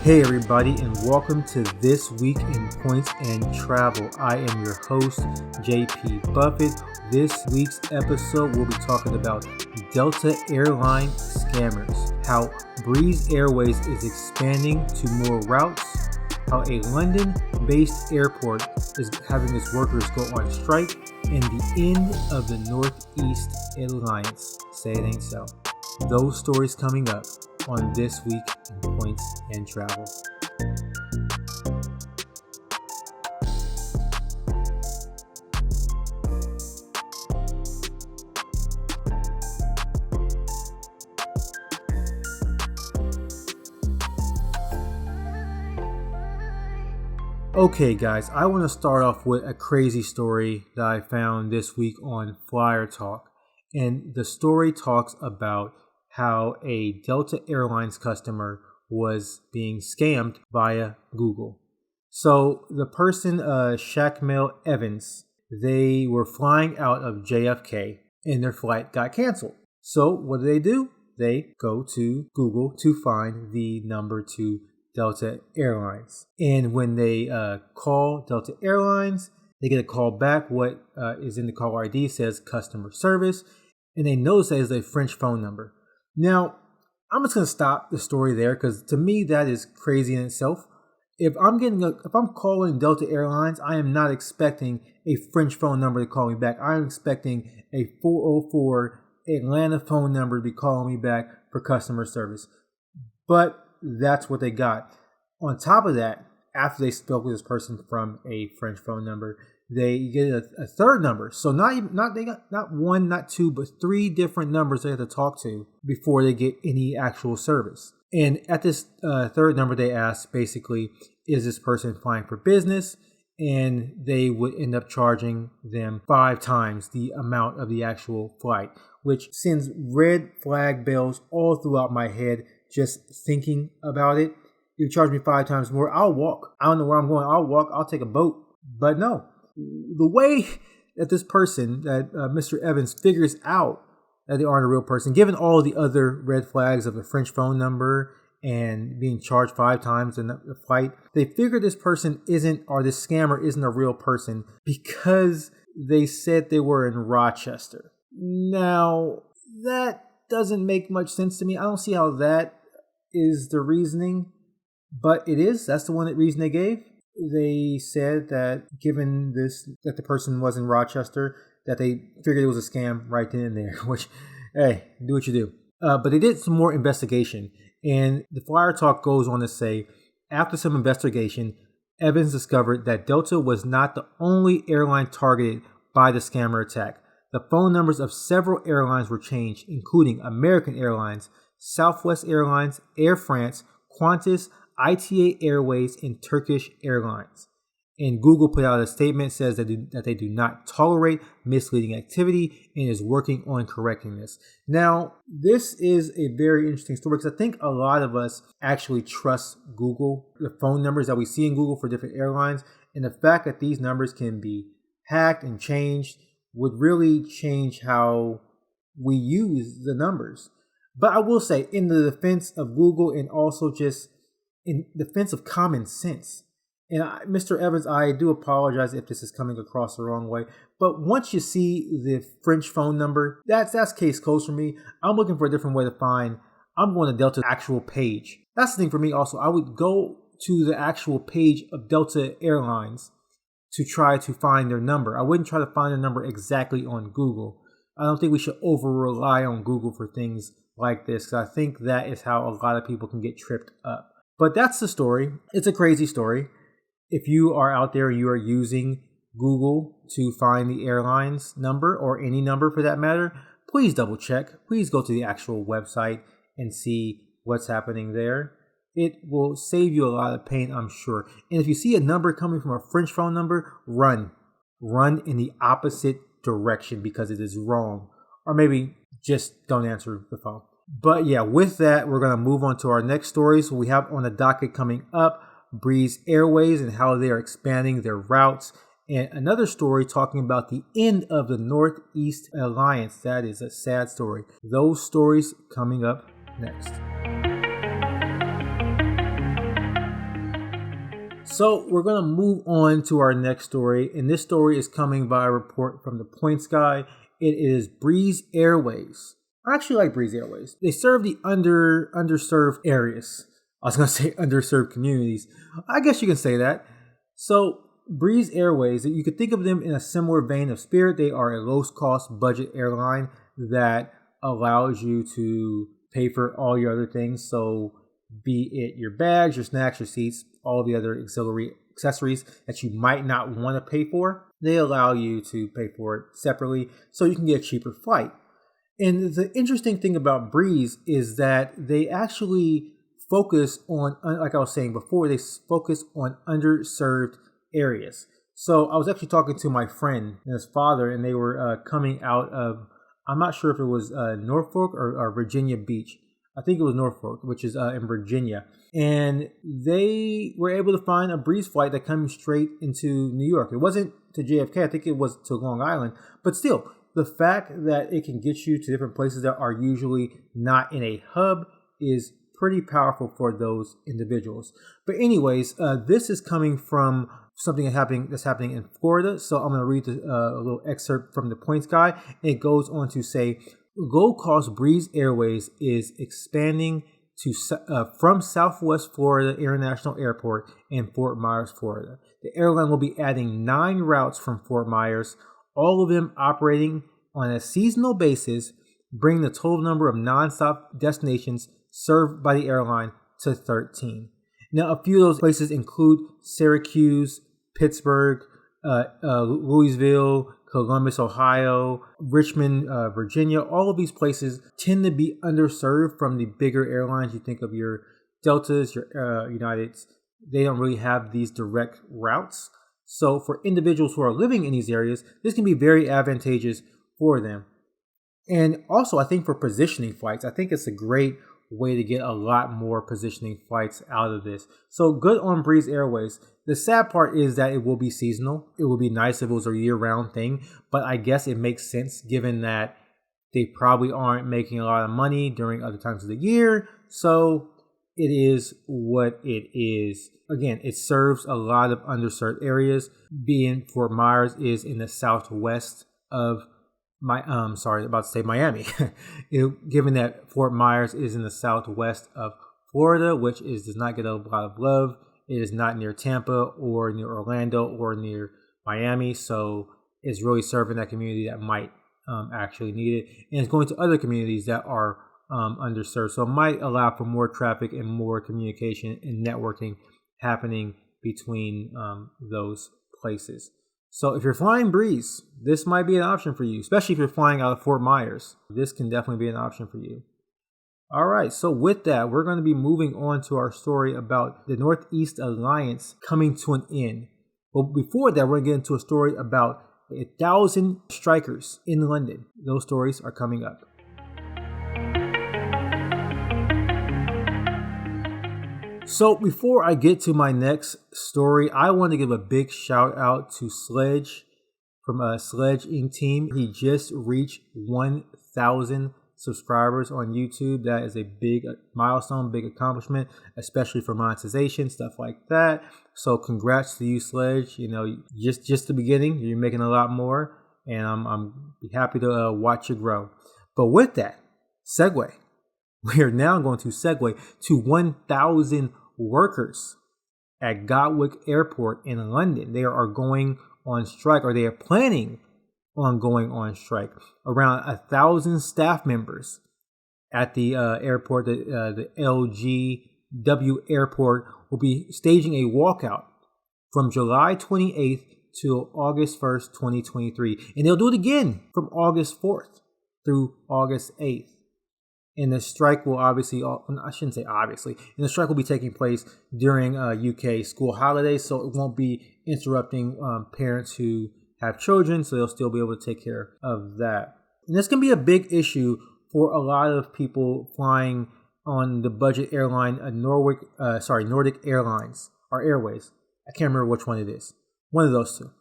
Hey everybody, and welcome to This Week in Points and Travel. I am your host, JP Buffett. This week's episode, we'll be talking about Delta Airline scammers, how Breeze Airways is expanding to more routes, how a London-based airport is having its workers go on strike, and the end of the Northeast Alliance. Say it ain't so. Those stories coming up on This Week in Points and Travel. Okay guys, I want to start off with a crazy story that I found this week on Flyer Talk. And the story talks about how a Delta Airlines customer was being scammed via Google. So the person, Shakmail Evans, they were flying out of JFK and their flight got canceled. So what do? They go to Google to find the number to Delta Airlines. And when they call Delta Airlines, they get a call back. What is in the caller ID says customer service, and they notice that is a French phone number. Now, I'm just going to stop the story there because to me that is crazy in itself. If I'm calling Delta Airlines, I am not expecting a French phone number to call me back. I'm expecting a 404 Atlanta phone number to be calling me back for customer service. But that's what they got. On top of that, after they spoke with this person from a French phone number, they get a third number. So they got not one, not two, but three different numbers they have to talk to before they get any actual service. And at this third number, they ask basically, is this person flying for business? And they would end up charging them 5 times the amount of the actual flight, which sends red flag bells all throughout my head just thinking about it. You charge me 5 times more, I'll walk. I don't know where I'm going. I'll walk. I'll take a boat. But no. The way that this person, that Mr. Evans, figures out that they aren't a real person, given all the other red flags of the French phone number and being charged 5 times in the flight, they figure this person this scammer isn't a real person because they said they were in Rochester. Now, that doesn't make much sense to me. I don't see how that is the reasoning, but it is. That's the reason they gave. They said that given that the person was in Rochester, that they figured it was a scam right then and there, which, hey, do what you do. But they did some more investigation, and the Flyer Talk goes on to say, after some investigation, Evans discovered that Delta was not the only airline targeted by the scammer attack. The phone numbers of several airlines were changed, including American Airlines, Southwest Airlines, Air France, Qantas, ITA Airways, and Turkish Airlines. And Google put out a statement that says that they do not tolerate misleading activity and is working on correcting this. Now, this is a very interesting story because I think a lot of us actually trust Google, the phone numbers that we see in Google for different airlines, and the fact that these numbers can be hacked and changed would really change how we use the numbers. But I will say, in the defense of Google and also just in defense of common sense, and Mr. Evans, I do apologize if this is coming across the wrong way, but once you see the French phone number, that's case closed for me. I'm looking for a different way to find. I'm going to Delta's actual page. That's the thing for me also. I would go to the actual page of Delta Airlines to try to find their number. I wouldn't try to find their number exactly on Google. I don't think we should over-rely on Google for things like this, because I think that is how a lot of people can get tripped up. But that's the story. It's a crazy story. If you are out there, you are using Google to find the airline's number or any number for that matter, please double check. Please go to the actual website and see what's happening there. It will save you a lot of pain, I'm sure. And if you see a number coming from a French phone number, run. Run in the opposite direction because it is wrong. Or maybe just don't answer the phone. But yeah, with that, we're going to move on to our next stories. We have on the docket coming up Breeze Airways and how they are expanding their routes. And another story talking about the end of the Northeast Alliance. That is a sad story. Those stories coming up next. So we're going to move on to our next story, and this story is coming by a report from the Points Guy. It is Breeze Airways. I actually like Breeze Airways. They serve the underserved areas. I was going to say underserved communities. I guess you can say that. So Breeze Airways, you could think of them in a similar vein of Spirit. They are a low-cost budget airline that allows you to pay for all your other things. So be it your bags, your snacks, your seats, all the other auxiliary accessories that you might not want to pay for, they allow you to pay for it separately so you can get a cheaper flight. And the interesting thing about Breeze is that they actually focus on, like I was saying before, they focus on underserved areas. So I was actually talking to my friend and his father, and they were coming out of, I'm not sure if it was Norfolk or Virginia Beach. I think it was Norfolk, which is in Virginia. And they were able to find a Breeze flight that comes straight into New York. It wasn't to JFK. I think it was to Long Island. But still, the fact that it can get you to different places that are usually not in a hub is pretty powerful for those individuals. But anyways, this is coming from something that's happening in Florida. So I'm going to read a little excerpt from the Points Guy. And it goes on to say, low-cost Breeze Airways is expanding to from Southwest Florida International Airport in Fort Myers, Florida. The airline will be adding 9 routes from Fort Myers, all of them operating on a seasonal basis, bringing the total number of nonstop destinations served by the airline to 13. Now, a few of those places include Syracuse, Pittsburgh, Louisville, Columbus, Ohio, Richmond, Virginia. All of these places tend to be underserved from the bigger airlines. You think of your Deltas, your Uniteds. They don't really have these direct routes. So for individuals who are living in these areas, this can be very advantageous for them. And also, I think for positioning flights, I think it's a great way to get a lot more positioning flights out of this. So good on Breeze Airways. The sad part is that it will be seasonal. It would be nice if it was a year-round thing, but I guess it makes sense given that they probably aren't making a lot of money during other times of the year. So it is what it is. Again, it serves a lot of underserved areas. Being Fort Myers is in the southwest of Miami. Given that Fort Myers is in the southwest of Florida, which does not get a lot of love. It is not near Tampa or near Orlando or near Miami, so it's really serving that community that might actually need it, and it's going to other communities that are underserved. So it might allow for more traffic and more communication and networking happening between those places. So if you're flying Breeze, this might be an option for you, especially if you're flying out of Fort Myers. This can definitely be an option for you. All right, so with that, we're going to be moving on to our story about the Northeast Alliance coming to an end. But before that, we're going to get into a story about 1,000 strikers in London. Those stories are coming up. So before I get to my next story, I want to give a big shout out to Sledge from Sledge Inc. team. He just reached 1,000 subscribers on YouTube. That is a big milestone, big accomplishment, especially for monetization, stuff like that. So congrats to you, Sledge. You know, just the beginning. You're making a lot more, and I'm happy to watch you grow. But with that, segue. We are now going to segue to 1,000 workers at Gatwick Airport in London. They are going on strike, or they are planning on going on strike. Around 1,000 staff members at the airport, the LGW airport, will be staging a walkout from July 28th to August 1st, 2023. And they'll do it again from August 4th through August 8th. And the strike will obviously, I shouldn't say obviously, and the strike will be taking place during UK school holidays, so it won't be interrupting parents who have children, so they'll still be able to take care of that. And this can be a big issue for a lot of people flying on the budget airline, Nordic Airlines or Airways. I can't remember which one it is. One of those two.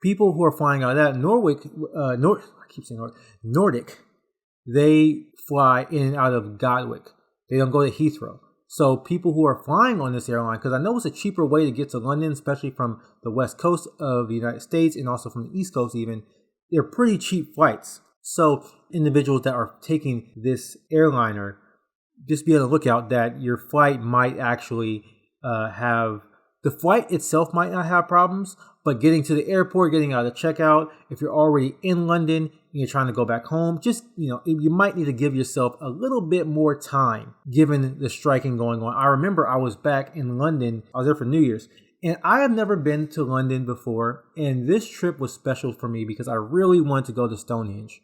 People who are flying out of that, Nordic, they fly in and out of Gatwick. They don't go to Heathrow. So people who are flying on this airline, because I know it's a cheaper way to get to London, especially from the west coast of the United States and also from the east coast even, they're pretty cheap flights. So individuals that are taking this airliner, just be on the lookout that your flight might actually the flight itself might not have problems, but getting to the airport, getting out of the checkout, if you're already in London and you're trying to go back home, just, you might need to give yourself a little bit more time given the striking going on. I remember I was back in London. I was there for New Year's, and I have never been to London before. And this trip was special for me because I really wanted to go to Stonehenge.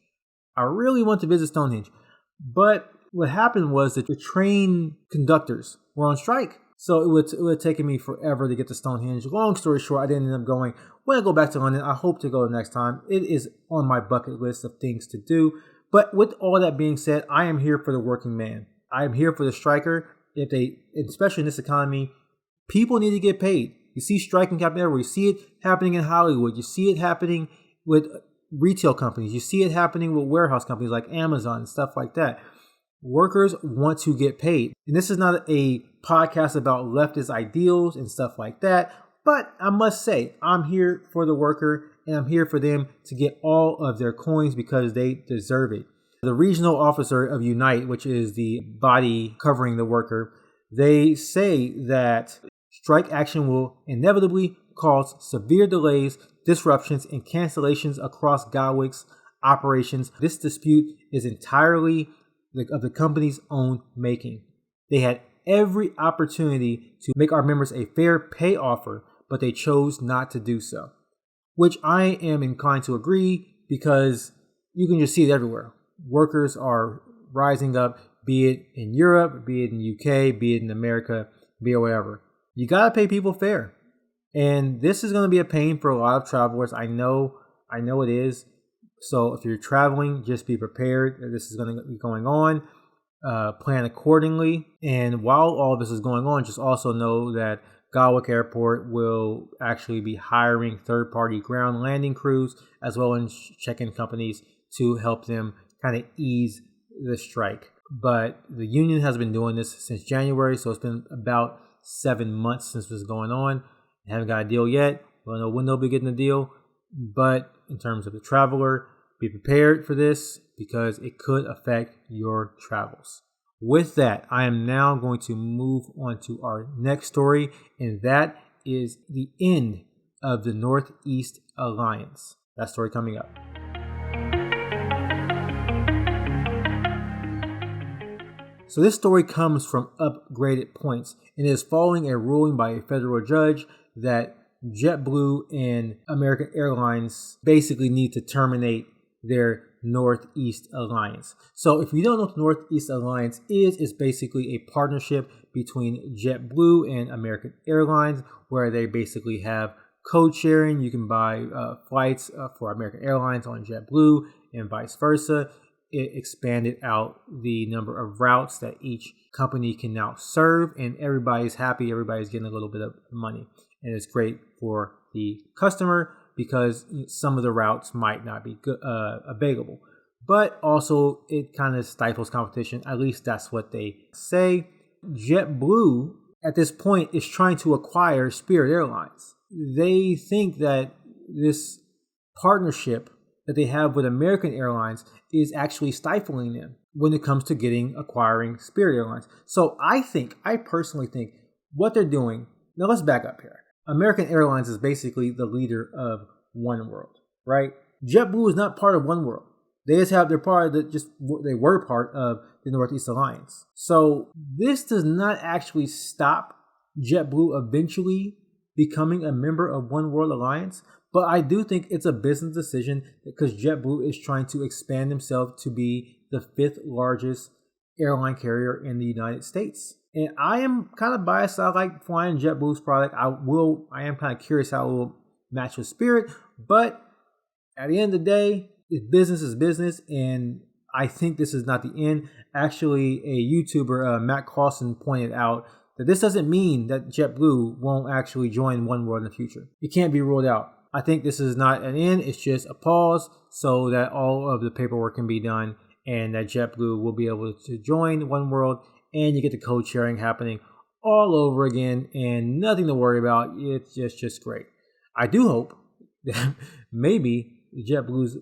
I really want to visit Stonehenge. But what happened was that the train conductors were on strike. So it would have taken me forever to get to Stonehenge. Long story short, I didn't end up going. When I go back to London, I hope to go next time. It is on my bucket list of things to do. But with all that being said, I am here for the working man. I am here for the striker. Especially in this economy, people need to get paid. You see striking happening everywhere. You see it happening in Hollywood. You see it happening with retail companies. You see it happening with warehouse companies like Amazon and stuff like that. Workers want to get paid. And this is not a podcast about leftist ideals and stuff like that. But I must say, I'm here for the worker and I'm here for them to get all of their coins because they deserve it. The regional officer of Unite, which is the body covering the worker, they say that strike action will inevitably cause severe delays, disruptions, and cancellations across Gatwick's operations. This dispute is entirely of the company's own making. They had every opportunity to make our members a fair pay offer, but they chose not to do so, which I am inclined to agree because you can just see it everywhere. Workers are rising up, be it in Europe, be it in the UK, be it in America, be it wherever. You got to pay people fair. And this is going to be a pain for a lot of travelers. I know it is. So if you're traveling, just be prepared that this is going to be going on. Plan accordingly. And while all of this is going on, just also know that Gatwick Airport will actually be hiring third-party ground landing crews as well as check-in companies to help them kind of ease the strike. But the union has been doing this since January, so it's been about 7 months since this was going on. They haven't got a deal yet. We don't know when they'll be getting a deal. But in terms of the traveler, be prepared for this because it could affect your travels. With that, I am now going to move on to our next story, and that is the end of the Northeast Alliance. That story coming up. So this story comes from Upgraded Points and is following a ruling by a federal judge that JetBlue and American Airlines basically need to terminate their Northeast Alliance. So if you don't know what the Northeast Alliance is, it's basically a partnership between JetBlue and American Airlines where they basically have code sharing. You can buy flights for American Airlines on JetBlue and vice versa. It expanded out the number of routes that each company can now serve, and everybody's happy. Everybody's getting a little bit of money, and it's great for the customer because some of the routes might not be available. But also, it kind of stifles competition. At least that's what they say. JetBlue, at this point, is trying to acquire Spirit Airlines. They think that this partnership that they have with American Airlines is actually stifling them when it comes to acquiring Spirit Airlines. So I personally think what they're doing, now let's back up here. American Airlines is basically the leader of One World, right? JetBlue is not part of One World. They they're part of they were part of the Northeast Alliance. So this does not actually stop JetBlue eventually becoming a member of One World Alliance. But I do think it's a business decision because JetBlue is trying to expand themselves to be the 5th largest airline carrier in the United States. And I am kind of biased. I like flying JetBlue's product. I am kind of curious how it will match with Spirit. But at the end of the day, business is business. And I think this is not the end. Actually, a YouTuber, Matt Carlson, pointed out that this doesn't mean that JetBlue won't actually join One World in the future. It can't be ruled out. I think this is not an end. It's just a pause so that all of the paperwork can be done and that JetBlue will be able to join One World and you get the code sharing happening all over again and nothing to worry about. It's just great. I do hope that maybe JetBlue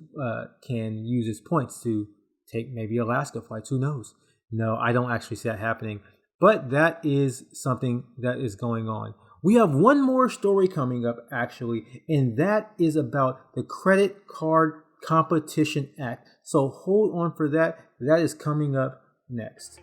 can use its points to take maybe Alaska flights. Who knows? No, I don't actually see that happening. But that is something that is going on. We have one more story coming up, actually, and that is about the Credit Card Competition Act. So hold on for that. That is coming up next.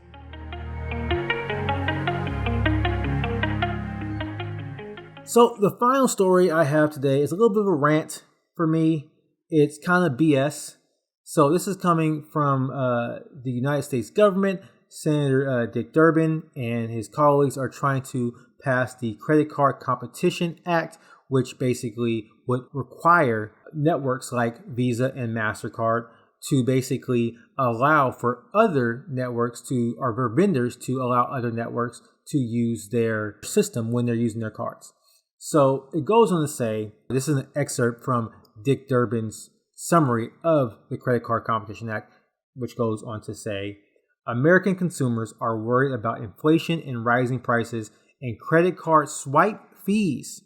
So the final story I have today is a little bit of a rant for me. It's kind of BS. So this is coming from the United States government. Senator Dick Durbin and his colleagues are trying to pass the Credit Card Competition Act, which basically would require networks like Visa and MasterCard to basically allow for other networks to, or for vendors to allow other networks to use their system when they're using their cards. So it goes on to say, this is an excerpt from Dick Durbin's summary of the Credit Card Competition Act, which goes on to say, American consumers are worried about inflation and rising prices, and credit card swipe fees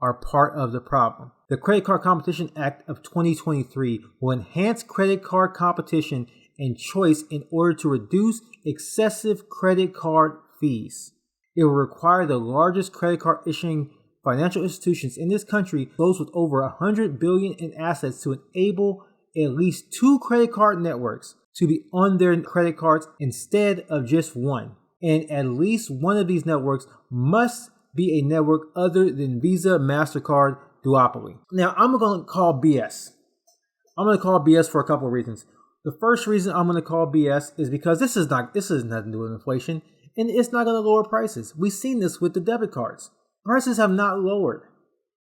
are part of the problem. The Credit Card Competition Act of 2023 will enhance credit card competition and choice in order to reduce excessive credit card fees. It will require the largest credit card issuing financial institutions in this country, those with over $100 billion in assets, to enable at least 2 credit card networks to be on their credit cards instead of just one. And at least one of these networks must be a network other than Visa, MasterCard, duopoly. Now, I'm going to call BS. I'm going to call BS for a couple of reasons. The first reason I'm going to call BS is because this has nothing to do with inflation, and it's not going to lower prices. We've seen this with the debit cards. Prices have not lowered.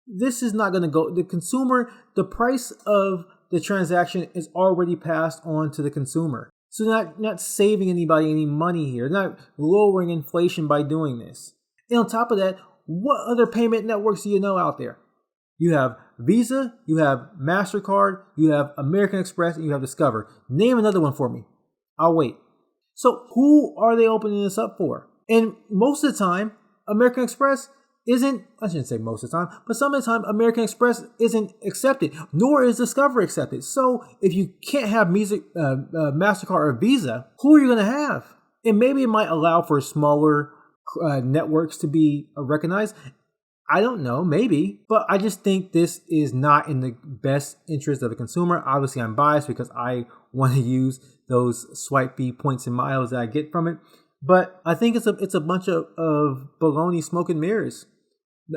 This is not going to go. The consumer, the price of the transaction is already passed on to the consumer. So not saving anybody any money here, not lowering inflation by doing this. And on top of that, what other payment networks do you know out there? You have Visa, you have MasterCard, you have American Express, and you have Discover. Name another one for me. I'll wait. So who are they opening this up for? And most of the time, American Express isn't, I shouldn't say most of the time, but some of the time American Express isn't accepted, nor is Discover accepted. So if you can't have MasterCard or Visa, who are you going to have? And maybe it might allow for smaller networks to be recognized. I don't know, maybe, but I just think this is not in the best interest of the consumer. Obviously, I'm biased because I want to use those swipe fee points and miles that I get from it. But I think it's a bunch of baloney, smoke and mirrors.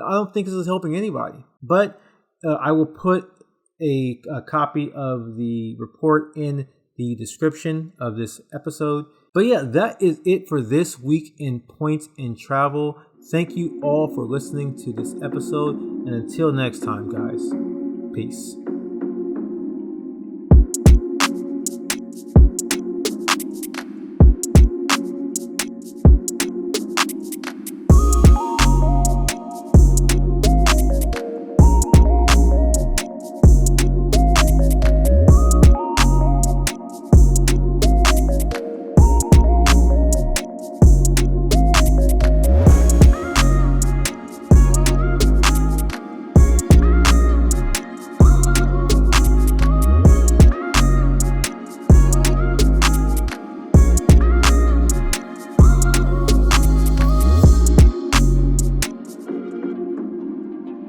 I don't think this is helping anybody. But I will put a copy of the report in the description of this episode. But yeah, that is it for this week in Points in Travel. Thank you all for listening to this episode. And until next time, guys, peace.